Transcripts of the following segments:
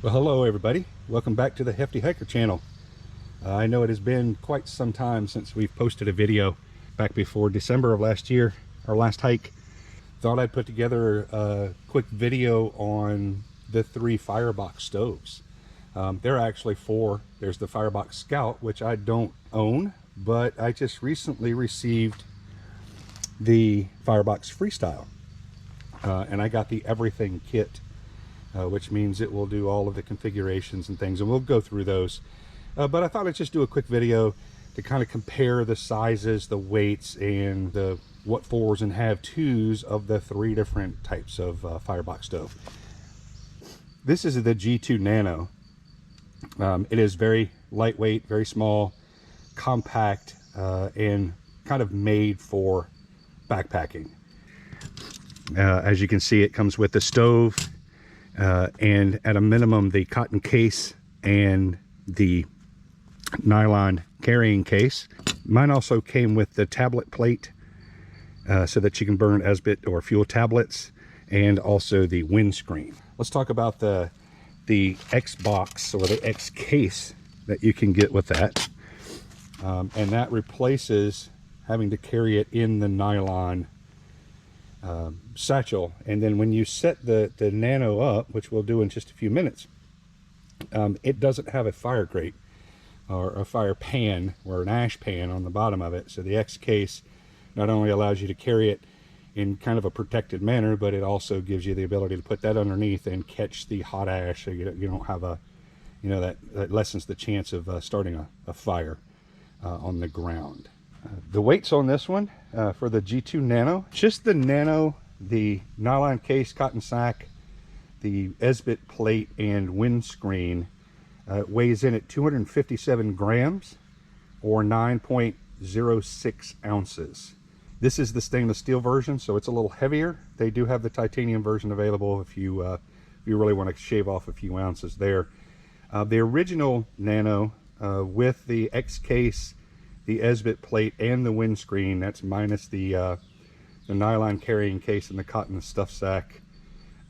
Well, hello everybody. Welcome back to the Hefty Hiker channel. I know it has been quite some time since we've posted a video. Back before December of last year, our last hike. Thought I'd put together a quick video on the 3 Firebox stoves. There are actually 4. There's the Firebox Scout, which I don't own, but I just recently received the Firebox Freestyle. And I got the everything kit. Which means it will do all of the configurations and things, and we'll go through those. But I thought I'd just do a quick video to kind of compare the sizes, the weights, and the what fors and have tos of the 3 different types of Firebox stove. This is the G2 Nano. It is very lightweight, very small, compact, and kind of made for backpacking. As you can see, it comes with the stove, and at a minimum the cotton case and the nylon carrying case. Mine also came with the tablet plate, so that you can burn SBIT or fuel tablets, and also the windscreen. Let's talk about the X box or the X case that you can get with that, and that replaces having to carry it in the nylon satchel. And then when you set the Nano up, which we'll do in just a few minutes, it doesn't have a fire grate or a fire pan or an ash pan on the bottom of it. So the X case not only allows you to carry it in kind of a protected manner, but it also gives you the ability to put that underneath and catch the hot ash, so you don't have a, that lessens the chance of starting a fire on the ground. The weights on this one for the G2 Nano, just the Nano, the nylon case, cotton sack, the SBIT plate, and windscreen weighs in at 257 grams or 9.06 ounces. This is the stainless steel version, so it's a little heavier. They do have the titanium version available if you really want to shave off a few ounces there. The original Nano with the X case, the SBIT plate, and the windscreen, that's minus the nylon carrying case and the cotton stuff sack,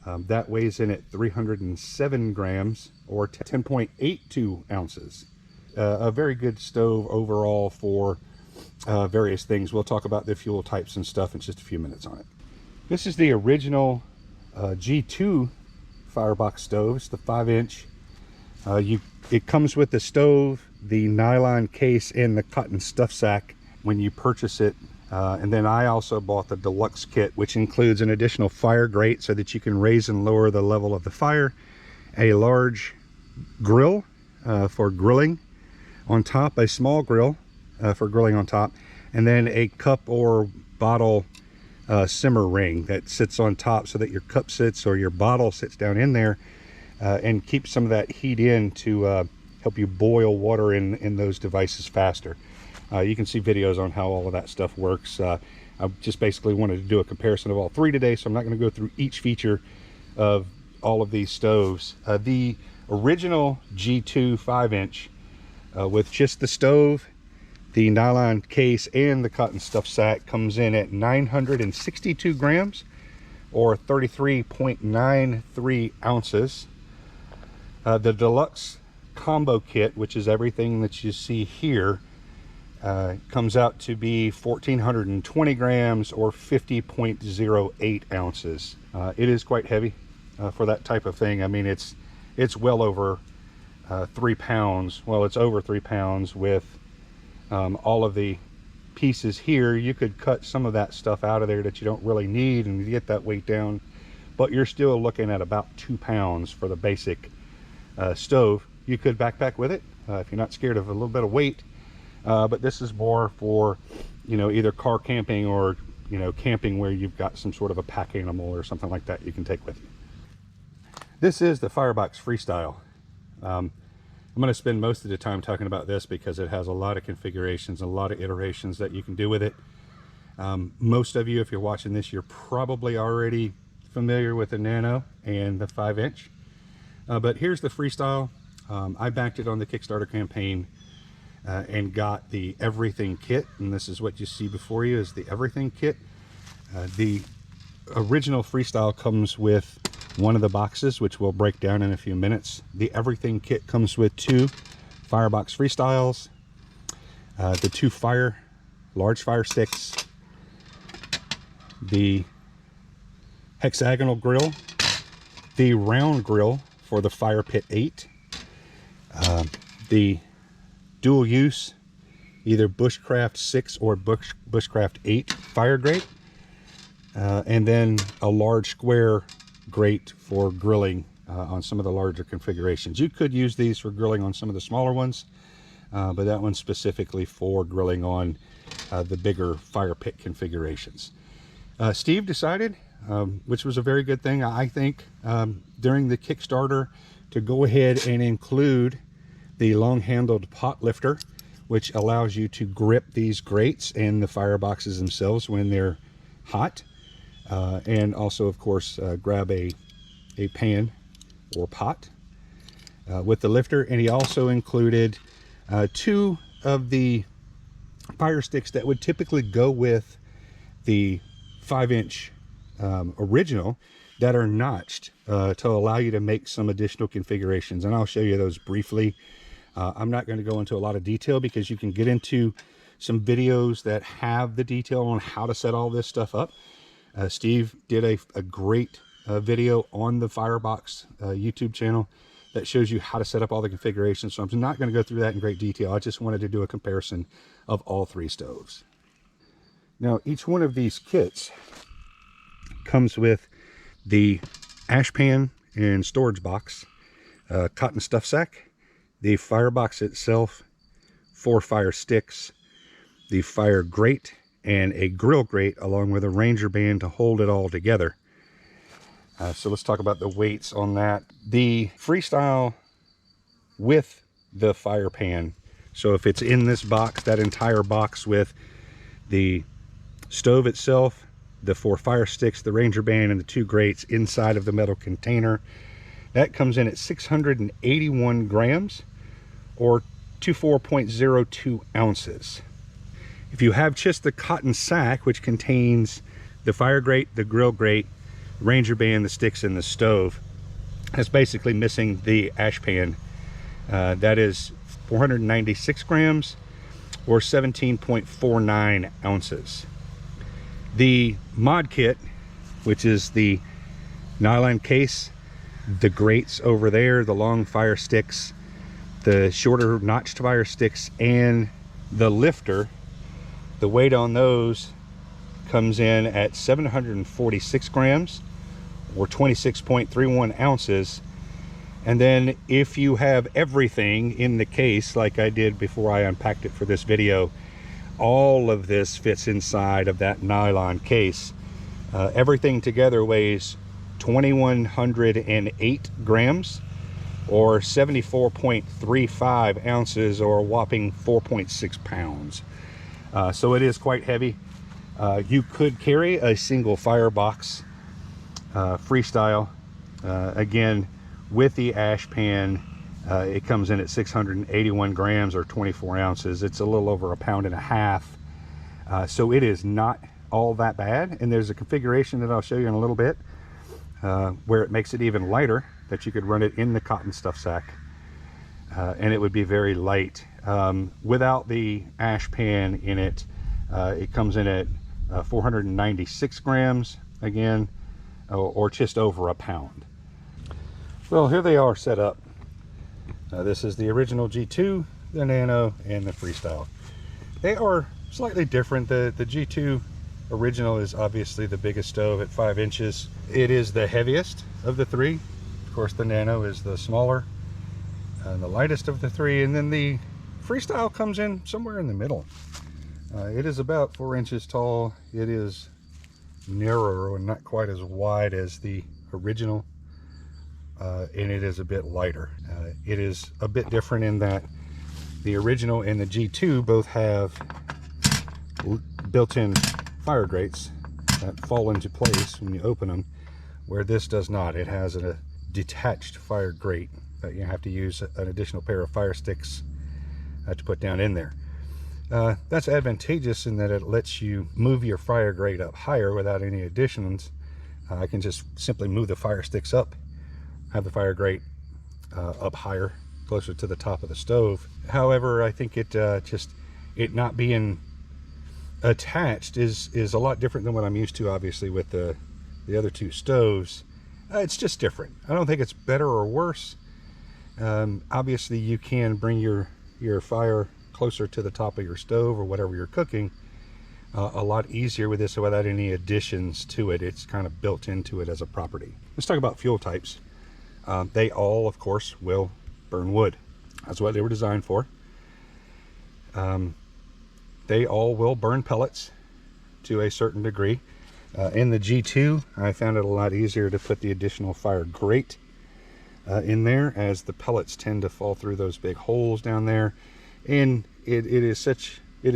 that weighs in at 307 grams or 10.82 ounces. A very good stove overall for various things. We'll talk about the fuel types and stuff in just a few minutes on it. This is the original G2 Firebox stove. It's the 5-inch. It comes with the stove, the nylon case, and the cotton stuff sack when you purchase it. And then I also bought the deluxe kit, which includes an additional fire grate so that you can raise and lower the level of the fire, a large grill for grilling on top, a small grill for grilling on top, and then a cup or bottle simmer ring that sits on top so that your cup sits or your bottle sits down in there, and keep some of that heat in to help you boil water in those devices faster. You can see videos on how all of that stuff works. I just basically wanted to do a comparison of all 3 today, so I'm not going to go through each feature of all of these stoves. The original G2 5-inch with just the stove, the nylon case, and the cotton stuff sack comes in at 962 grams or 33.93 ounces. The deluxe combo kit, which is everything that you see here, comes out to be 1,420 grams or 50.08 ounces. It is quite heavy for that type of thing. I mean, it's well over 3 pounds. Well, it's over 3 pounds with all of the pieces here. You could cut some of that stuff out of there that you don't really need and get that weight down, but you're still looking at about 2 pounds for the basic stove. You could backpack with it if you're not scared of a little bit of weight, but this is more for either car camping or camping where you've got some sort of a pack animal or something like that you can take with you. This is the Firebox Freestyle. I'm going to spend most of the time talking about this because it has a lot of configurations, a lot of iterations that you can do with it. Most of you, if you're watching this, you're probably already familiar with the Nano and the 5-inch. But here's the Freestyle. I backed it on the Kickstarter campaign and got the everything kit, and this is what you see before you is the everything kit. The original Freestyle comes with one of the boxes, which we'll break down in a few minutes. The everything kit comes with 2 Firebox Freestyles, the 2 large fire sticks, the hexagonal grill, the round grill for the Fire Pit 8, the dual use either Bushcraft 6 or Bushcraft 8 fire grate, and then a large square grate for grilling on some of the larger configurations. You could use these for grilling on some of the smaller ones, but that one's specifically for grilling on the bigger fire pit configurations. Steve decided, which was a very good thing, I think, during the Kickstarter, to go ahead and include the long-handled pot lifter, which allows you to grip these grates and the fireboxes themselves when they're hot, and also, of course, grab a pan or pot with the lifter. And he also included 2 of the fire sticks that would typically go with the 5-inch original that are notched to allow you to make some additional configurations, and I'll show you those briefly. I'm not going to go into a lot of detail because you can get into some videos that have the detail on how to set all this stuff up. Steve did a great video on the Firebox YouTube channel that shows you how to set up all the configurations, so I'm not going to go through that in great detail. I just wanted to do a comparison of all 3 stoves. Now, each one of these kits comes with the ash pan and storage box, cotton stuff sack, the firebox itself, 4 fire sticks, the fire grate, and a grill grate along with a Ranger band to hold it all together. So let's talk about the weights on that. The Freestyle with the fire pan, so if it's in this box, that entire box with the stove itself, the 4 fire sticks, the Ranger band, and the 2 grates inside of the metal container, that comes in at 681 grams or 24.02 ounces. If you have just the cotton sack, which contains the fire grate, the grill grate, Ranger band, the sticks, and the stove, that's basically missing the ash pan. That is 496 grams or 17.49 ounces. The mod kit, which is the nylon case, the grates over there, the long fire sticks, the shorter notched fire sticks, and the lifter, the weight on those comes in at 746 grams or 26.31 ounces. And then if you have everything in the case, like I did before I unpacked it for this video, all of this fits inside of that nylon case. Everything together weighs 2,108 grams or 74.35 ounces or a whopping 4.6 pounds. So it is quite heavy. You could carry a single Firebox Freestyle. Again, with the ash pan, it comes in at 681 grams or 24 ounces. It's a little over 1.5 pounds. So it is not all that bad. And there's a configuration that I'll show you in a little bit where it makes it even lighter, that you could run it in the cotton stuff sack. And it would be very light. Without the ash pan in it, it comes in at 496 grams again, or just over a pound. Well, here they are set up. This is the original G2, the Nano, and the Freestyle. They are slightly different. The G2 original is obviously the biggest stove at 5 inches. It is the heaviest of the 3. Of course, the Nano is the smaller and the lightest of the 3, and then the Freestyle comes in somewhere in the middle. It is about 4 inches tall. It is narrower and not quite as wide as the original, and it is a bit lighter. It is a bit different in that the original and the G2 both have built-in fire grates that fall into place when you open them, where this does not. It has a detached fire grate that you have to use an additional pair of fire sticks to put down in there. That's advantageous in that it lets you move your fire grate up higher without any additions, I can just simply move the fire sticks up, have the fire grate up higher, closer to the top of the stove. However, I think it not being attached is a lot different than what I'm used to, obviously, with the other two stoves. It's just different. I don't think it's better or worse. Obviously, you can bring your fire closer to the top of your stove or whatever you're cooking a lot easier with this without any additions to it. It's kind of built into it as a property. Let's talk about fuel types. They all, of course, will burn wood. That's what they were designed for. They all will burn pellets to a certain degree. In the G2, I found it a lot easier to put the additional fire grate in there, as the pellets tend to fall through those big holes down there, and it is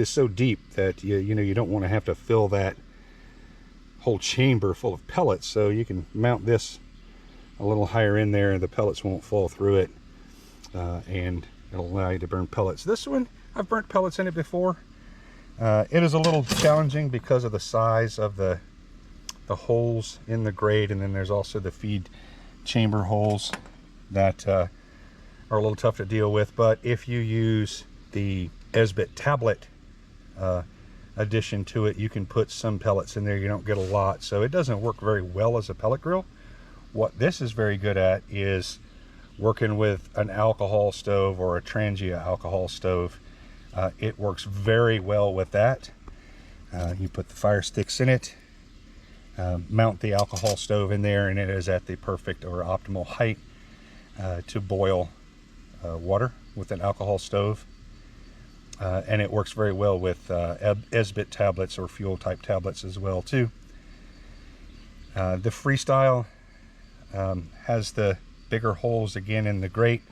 so deep that you don't want to have to fill that whole chamber full of pellets. So you can mount this a little higher in there, and the pellets won't fall through it, and it'll allow you to burn pellets. This one, I've burnt pellets in it before. It is a little challenging because of the size of the holes in the grate, and then there's also the feed chamber holes that are a little tough to deal with. But if you use the Esbit tablet addition to it, you can put some pellets in there. You don't get a lot, so it doesn't work very well as a pellet grill. What this is very good at is working with an alcohol stove or a Trangia alcohol stove. It works very well with that. You put the fire sticks in it, mount the alcohol stove in there, and it is at the perfect or optimal height to boil water with an alcohol stove. And it works very well with Esbit tablets or fuel type tablets as well too. The Freestyle has the bigger holes again in the grate,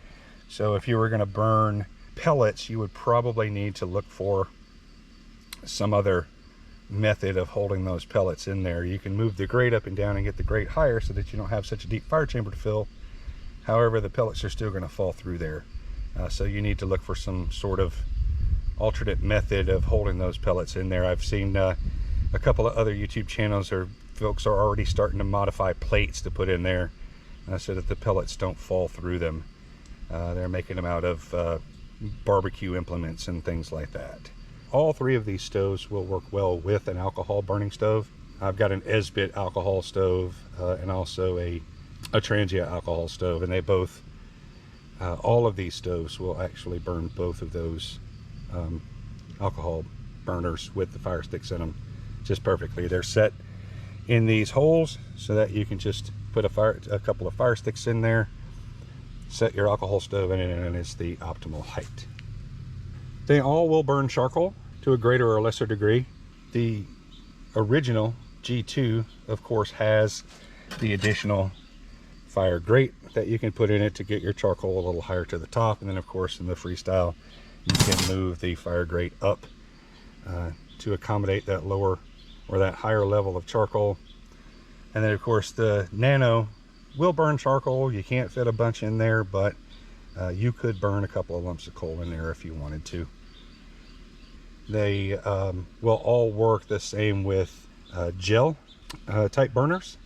so if you were going to burn pellets, you would probably need to look for some other method of holding those pellets in there. You can move the grate up and down and get the grate higher so that you don't have such a deep fire chamber to fill. However, the pellets are still going to fall through there, so you need to look for some sort of alternate method of holding those pellets in there. I've seen a couple of other YouTube channels or folks are already starting to modify plates to put in there so that the pellets don't fall through them. They're making them out of barbecue implements and things like that. All three of these stoves will work well with an alcohol burning stove. I've got an Esbit alcohol stove and also a Trangia alcohol stove, and they both, all of these stoves will actually burn both of those alcohol burners with the fire sticks in them just perfectly. They're set in these holes so that you can just put a couple of fire sticks in there, set your alcohol stove in it, and it's the optimal height. They all will burn charcoal to a greater or lesser degree. The original G2, of course, has the additional fire grate that you can put in it to get your charcoal a little higher to the top. And then, of course, in the Freestyle, you can move the fire grate up to accommodate that lower or that higher level of charcoal. And then, of course, the Nano will burn charcoal. You can't fit a bunch in there, but you could burn a couple of lumps of coal in there if you wanted to. They will all work the same with gel type burners.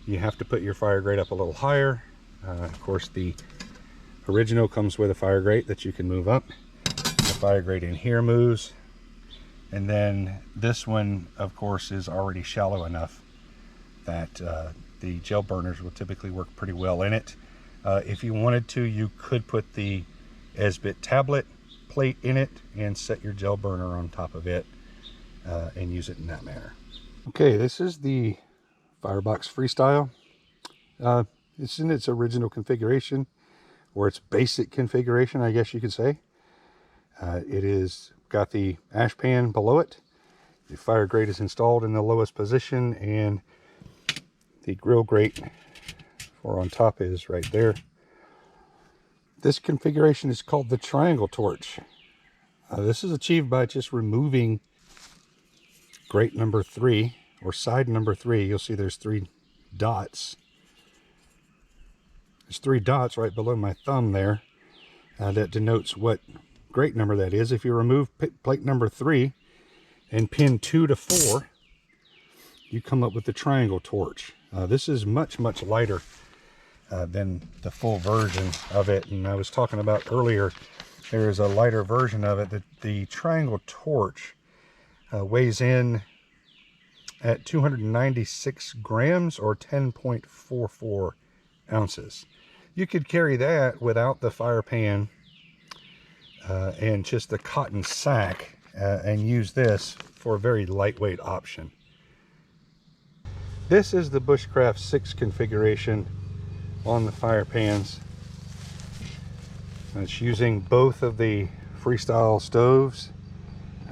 You have to put your fire grate up a little higher. Of course, the original comes with a fire grate that you can move up. The fire grate in here moves. And then this one, of course, is already shallow enough that the gel burners will typically work pretty well in it. If you wanted to, you could put the Esbit tablet plate in it and set your gel burner on top of it and use it in that manner. Okay, this is the Firebox Freestyle. It's in its original configuration, or its basic configuration, I guess you could say. It is got the ash pan below it. The fire grate is installed in the lowest position, and the grill grate for on top is right there. This configuration is called the triangle torch. This is achieved by just removing grate number 3 or side number 3. You'll see there's 3 dots. There's 3 dots right below my thumb there that denotes what grate number that is. If you remove plate number 3 and pin 2 to 4, you come up with the triangle torch. This is much lighter than the full version of it. And I was talking about earlier, there's a lighter version of it. The triangle torch weighs in at 296 grams or 10.44 ounces. You could carry that without the fire pan and just the cotton sack and use this for a very lightweight option. This is the Bushcraft 6 configuration on the fire pans. It's using both of the Freestyle stoves.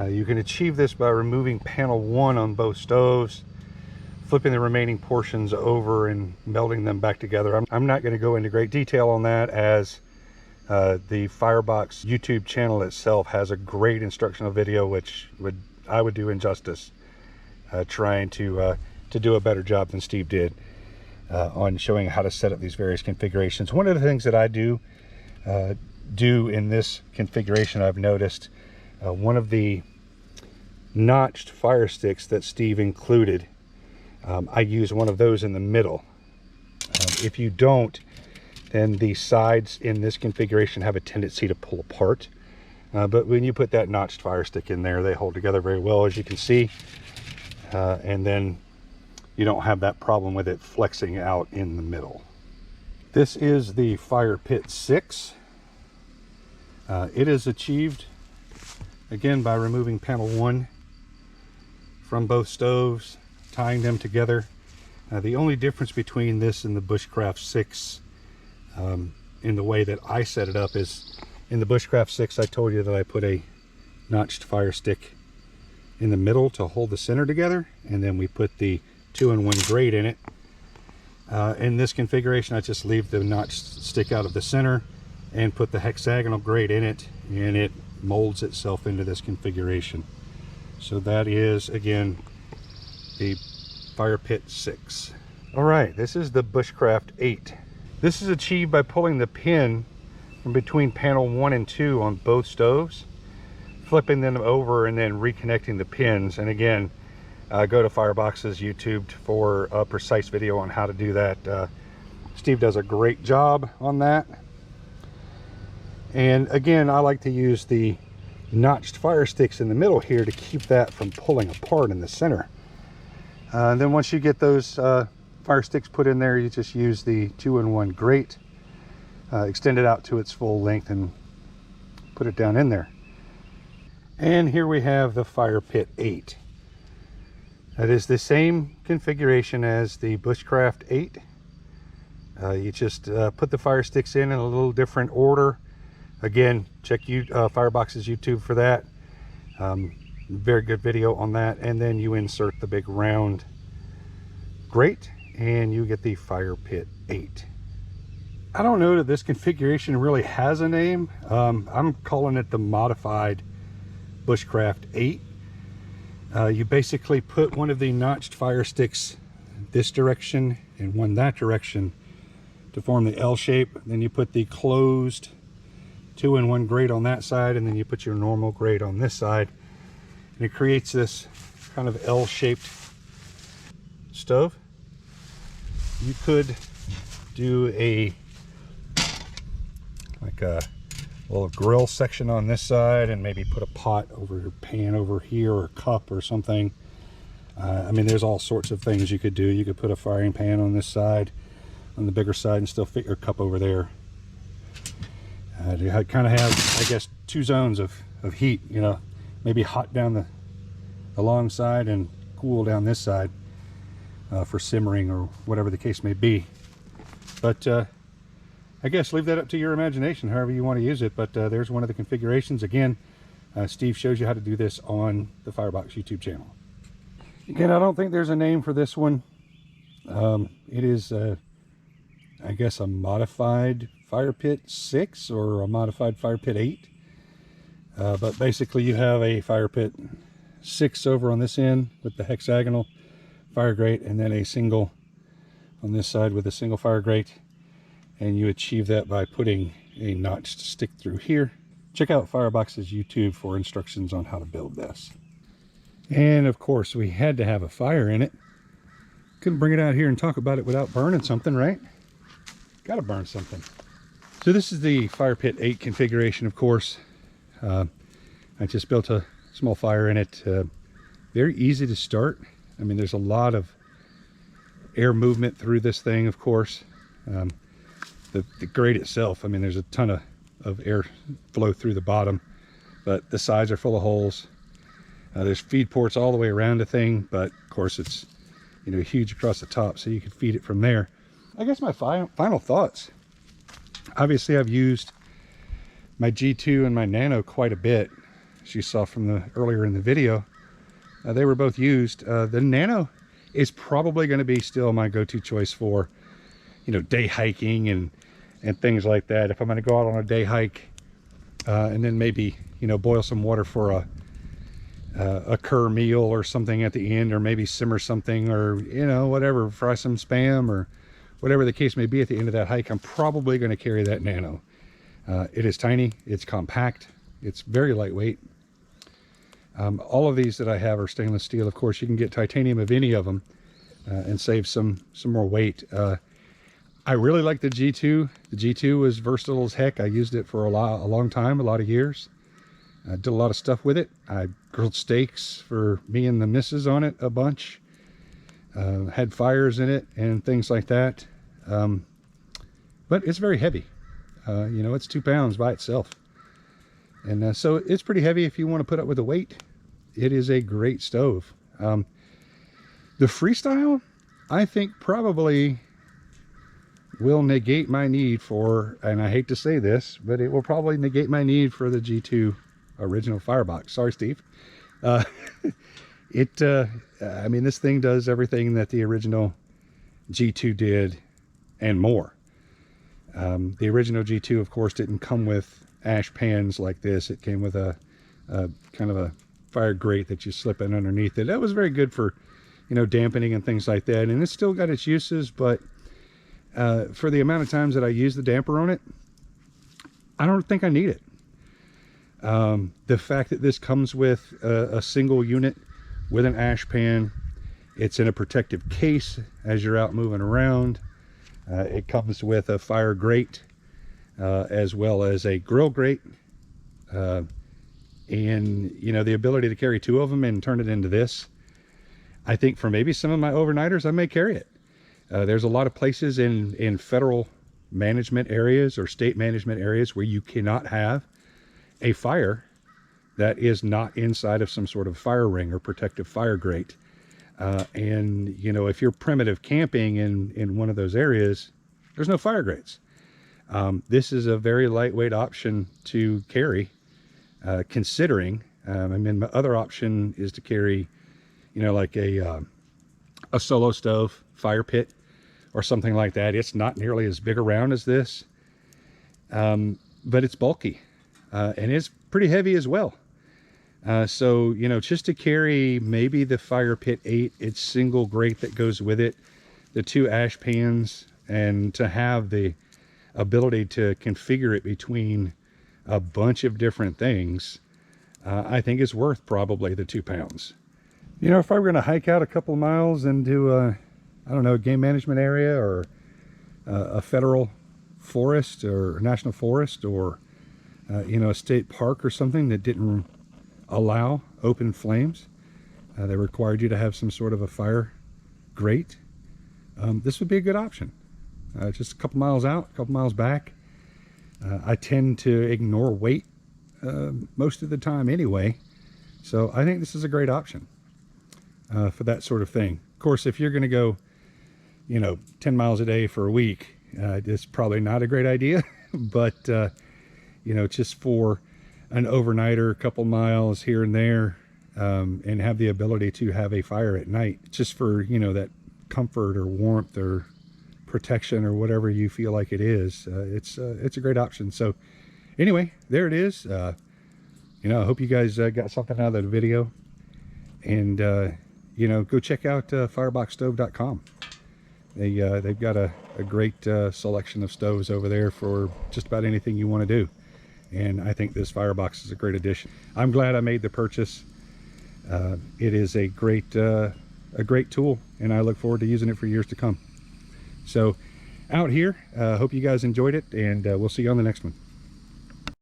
You can achieve this by removing panel 1 on both stoves, flipping the remaining portions over and melding them back together. I'm not going to go into great detail on that, as the Firebox YouTube channel itself has a great instructional video which I would do injustice trying to do a better job than Steve did on showing how to set up these various configurations. One of the things that I do in this configuration, I've noticed one of the notched fire sticks that Steve included, I use one of those in the middle. If you don't, then the sides in this configuration have a tendency to pull apart. But when you put that notched fire stick in there, they hold together very well, as you can see. And then you don't have that problem with it flexing out in the middle. This is the Fire Pit 6. It is achieved again by removing panel 1 from both stoves, tying them together. The only difference between this and the Bushcraft 6 in the way that I set it up is, in the Bushcraft 6 I told you that I put a notched fire stick in the middle to hold the center together, and then we put the 2-in-1 grate in it. In this configuration I just leave the notched stick out of the center and put the hexagonal grate in it, and it molds itself into this configuration. So that is, again, the Fire Pit 6. All right, this is the Bushcraft 8. This is achieved by pulling the pin from between panel 1 and 2 on both stoves, flipping them over, and then reconnecting the pins. And again, go to Firebox's YouTube for a precise video on how to do that. Steve does a great job on that. And again, I like to use the notched fire sticks in the middle here to keep that from pulling apart in the center. And then once you get those fire sticks put in there, you just use the 2-in-1 grate, extend it out to its full length, and put it down in there. And here we have the Fire Pit 8. That is the same configuration as the Bushcraft 8. You just put the fire sticks in a little different order. Again, check Firebox's YouTube for that. Very good video on that. And then you insert the big round grate and you get the Fire Pit 8. I don't know that this configuration really has a name. I'm calling it the modified Bushcraft 8. You basically put one of the notched fire sticks this direction and one that direction to form the L shape. Then you put the closed 2-in-1 grate on that side, and then you put your normal grate on this side, and it creates this kind of L-shaped stove. You could do a little grill section on this side and maybe put a pot over your pan over here, or a cup or something. I mean, there's all sorts of things you could do. You could put a frying pan on this side, on the bigger side, and still fit your cup over there. You kind of have, I guess, two zones of heat, you know, maybe hot down the long side and cool down this side for simmering or whatever the case may be. But I guess leave that up to your imagination, however you want to use it. But there's one of the configurations. Again, Steve shows you how to do this on the Firebox YouTube channel. Again, I don't think there's a name for this one. It is, I guess, a modified Fire Pit 6 or a modified Fire Pit 8. But basically you have a Fire Pit 6 over on this end with the hexagonal fire grate, and then a single on this side with a single fire grate. And you achieve that by putting a notched stick through here. Check out Firebox's YouTube for instructions on how to build this. And of course we had to have a fire in it. Couldn't bring it out here and talk about it without burning something, right? Gotta burn something. So this is the Fire Pit 8 configuration, of course. I just built a small fire in it. Very easy to start. I mean, there's a lot of air movement through this thing, of course. The grate itself, I mean, there's a ton of air flow through the bottom, but the sides are full of holes. There's feed ports all the way around the thing, but of course it's, you know, huge across the top, so you can feed it from there. I guess my final thoughts. Obviously, I've used my G2 and my Nano quite a bit, as you saw from the earlier in the video. They were both used. The Nano is probably going to be still my go-to choice for, you know, day hiking and things like that. If I'm going to go out on a day hike, and then maybe, you know, boil some water for a cur meal or something at the end, or maybe simmer something, or, you know, whatever, fry some Spam or whatever the case may be at the end of that hike, I'm probably going to carry that Nano. It is tiny, it's compact, it's very lightweight. All of these that I have are stainless steel. Of course, you can get titanium of any of them and save some more weight. I really like the G2. The G2 was versatile as heck. I used it for a long time, a lot of years. I did a lot of stuff with it. I grilled steaks for me and the missus on it a bunch. Had fires in it and things like that. But it's very heavy. You know, it's 2 pounds by itself. And so it's pretty heavy if you want to put up with the weight. It is a great stove. The Freestyle, I think, probably will negate my need for, and I hate to say this, but it will probably negate my need for the G2 original Firebox. Sorry, Steve. I mean, this thing does everything that the original G2 did and more. The original G2, of course, didn't come with ash pans like this. It came with a kind of a fire grate that you slip in underneath it. That was very good for, you know, dampening and things like that. And it's still got its uses, but for the amount of times that I use the damper on it, I don't think I need it. The fact that this comes with a single unit with an ash pan, it's in a protective case as you're out moving around. It comes with a fire grate as well as a grill grate, and, you know, the ability to carry 2 of them and turn it into this. I think for maybe some of my overnighters, I may carry it. There's a lot of places in federal management areas or state management areas where you cannot have a fire that is not inside of some sort of fire ring or protective fire grate. And, you know, if you're primitive camping in one of those areas, there's no fire grates. This is a very lightweight option to carry, considering, I mean, my other option is to carry, you know, like a solo stove, fire pit, or something like that. It's not nearly as big around as this, but it's bulky, and it's pretty heavy as well. So, you know, just to carry maybe the Fire Pit 8, its single grate that goes with it, the 2 ash pans, and to have the ability to configure it between a bunch of different things, I think is worth probably the 2 pounds. You know, if I were going to hike out a couple of miles into I don't know, a game management area, or a federal forest or national forest, or you know, a state park or something that didn't allow open flames, they required you to have some sort of a fire grate, this would be a good option. Just a couple miles out, a couple miles back. I tend to ignore weight most of the time anyway, so I think this is a great option for that sort of thing. Of course, if you're going to go, you know, 10 miles a day for a week, it's probably not a great idea. But you know, just for an overnighter, a couple miles here and there, and have the ability to have a fire at night, just for, you know, that comfort or warmth or protection or whatever you feel like it is, it's a great option. So anyway, there it is. You know, I hope you guys got something out of the video, and you know, go check out fireboxstove.com. They've got a great selection of stoves over there for just about anything you want to do, and I think this Firebox is a great addition. I'm glad I made the purchase. It is a great a great tool, and I look forward to using it for years to come. So out here, hope you guys enjoyed it, and we'll see you on the next one.